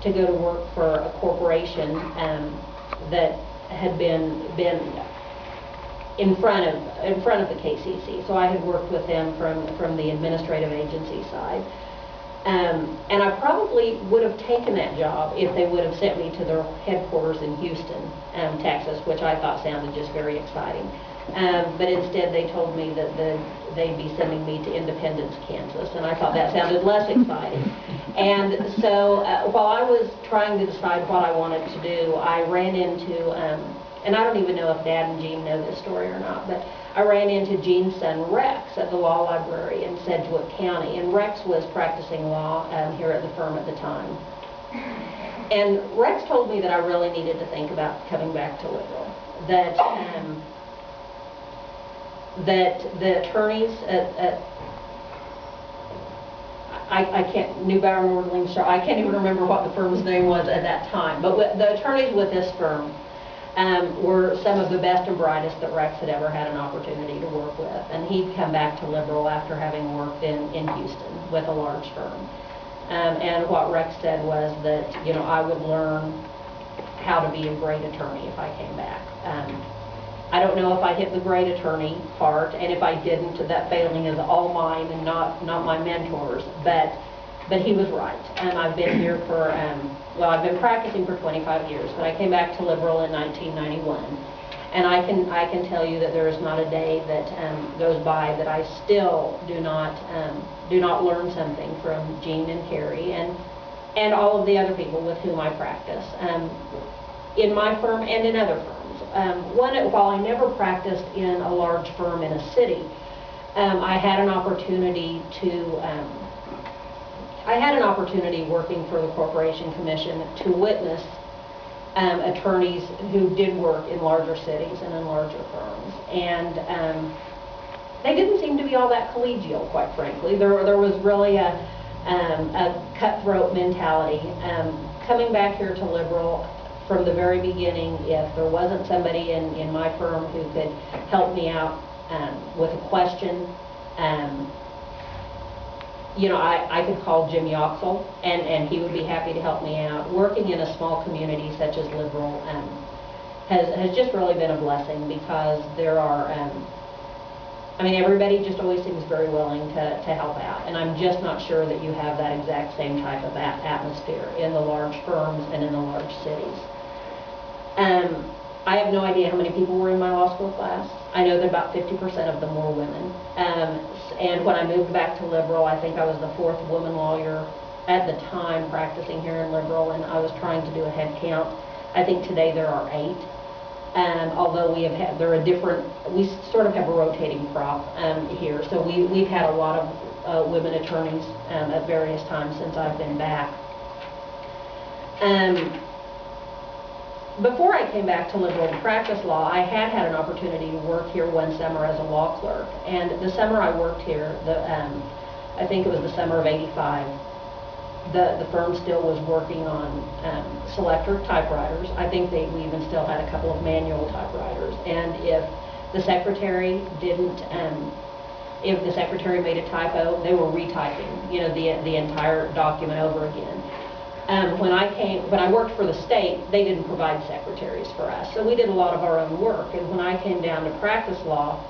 to go to work for a corporation that had been in front of the KCC. So I had worked with them from the administrative agency side. And I probably would have taken that job if they would have sent me to their headquarters in Houston, Texas, which I thought sounded just very exciting. But instead they told me that they'd be sending me to Independence, Kansas, and I thought that sounded less exciting. And so while I was trying to decide what I wanted to do, I ran into, and I don't even know if Dad and Jean know this story or not, but I ran into Jean's son Rex at the law library in Sedgwick County, and Rex was practicing law here at the firm at the time. And Rex told me that I really needed to think about coming back to Liberal, that the attorneys I can't, New Bauer Nordling, I can't even remember what the firm's name was at that time, but the attorneys with this firm were some of the best and brightest that Rex had ever had an opportunity to work with. And he'd come back to Liberal after having worked in Houston with a large firm. And what Rex said was that, you know, I would learn how to be a great attorney if I came back. I don't know if I hit the great attorney part, and if I didn't, that failing is all mine and not my mentor's, but he was right. And I've been here for, well, I've been practicing for 25 years, but I came back to Liberal in 1991. And I can tell you that there is not a day that goes by that I still do not learn something from Jean and Kerry and all of the other people with whom I practice in my firm and in other firms. While I never practiced in a large firm in a city, I had an opportunity working for the Corporation Commission to witness attorneys who did work in larger cities and in larger firms. And they didn't seem to be all that collegial, quite frankly. There was really a cutthroat mentality. Coming back here to Liberal, from the very beginning, if there wasn't somebody in my firm who could help me out with a question, you know, I could call Jim Yoxel, and he would be happy to help me out. Working in a small community such as Liberal has just really been a blessing, because there are, I mean, everybody just always seems very willing to help out, and I'm just not sure that you have that exact same type of atmosphere in the large firms and in the large cities. I have no idea how many people were in my law school class. I know that about 50% of them were women. And when I moved back to Liberal, I think I was the 4th woman lawyer at the time practicing here in Liberal, and I was trying to do a head count. I think today there are 8. Although we sort of have a rotating crop here. So we've had a lot of women attorneys at various times since I've been back. Before I came back to Liberal to practice law, I had an opportunity to work here one summer as a law clerk. And the summer I worked here, I think it was the summer of '85, the firm still was working on selector typewriters. I think we even still had a couple of manual typewriters. And if the secretary if the secretary made a typo, they were retyping, you know, the entire document over again. When I worked for the state, they didn't provide secretaries for us, so we did a lot of our own work. And when I came down to practice law,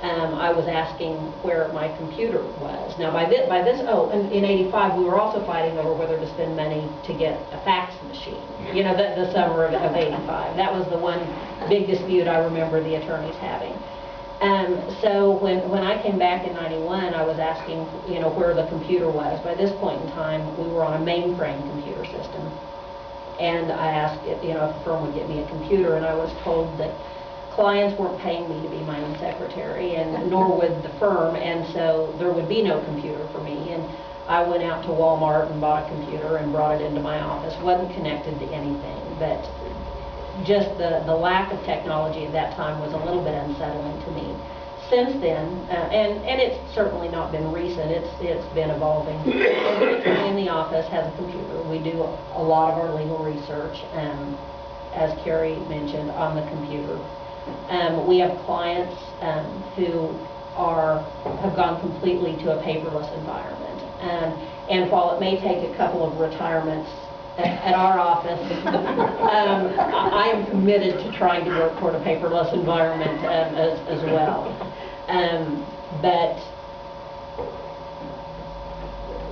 I was asking where my computer was. Now in '85 we were also fighting over whether to spend money to get a fax machine. You know, the summer of '85. That was the one big dispute I remember the attorneys having. So when I came back in '91, I was asking, you know, where the computer was. By this point in time, we were on a mainframe computer system, and I asked if the firm would get me a computer, and I was told that clients weren't paying me to be my own secretary, and nor would the firm, and so there would be no computer for me. And I went out to Walmart and bought a computer and brought it into my office. Wasn't connected to anything, but just the lack of technology at that time was a little bit unsettling to me. Since then, and it's certainly not been recent, it's been evolving. Everybody in the office has a computer. We do a lot of our legal research, as Kerry mentioned, on the computer. We have clients who have gone completely to a paperless environment. And while it may take a couple of retirements at our office, I am committed to trying to work toward a paperless environment as well. But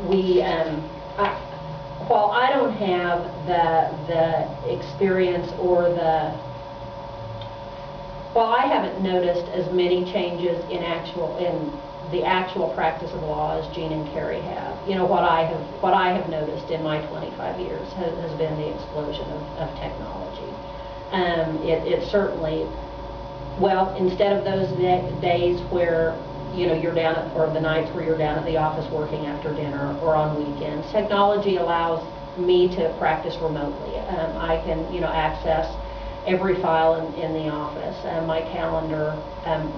we, while I don't have the experience or while I haven't noticed as many changes in the actual practice of law as Gene and Kerry have, you know, what I have noticed in my 25 years has been the explosion of technology. It certainly, well, instead of those days where, you know, you're down at, or the nights where you're down at the office working after dinner or on weekends, technology allows me to practice remotely. I can, you know, access every file in the office, my calendar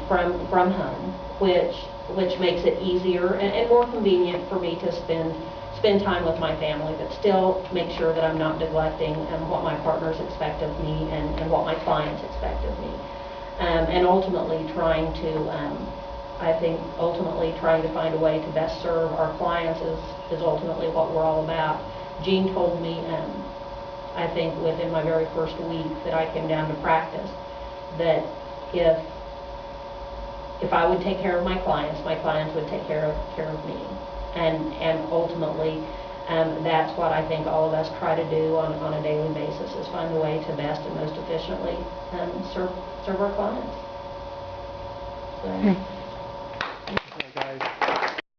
from home, which makes it easier and more convenient for me to spend time with my family, but still make sure that I'm not neglecting what my partners expect of me and what my clients expect of me. And ultimately trying to, I think ultimately trying to find a way to best serve our clients is ultimately what we're all about. Gene told me, I think within my very first week that I came down to practice, that if I would take care of my clients would take care of me. And ultimately, that's what I think all of us try to do on a daily basis, is find a way to best and most efficiently serve our clients. So.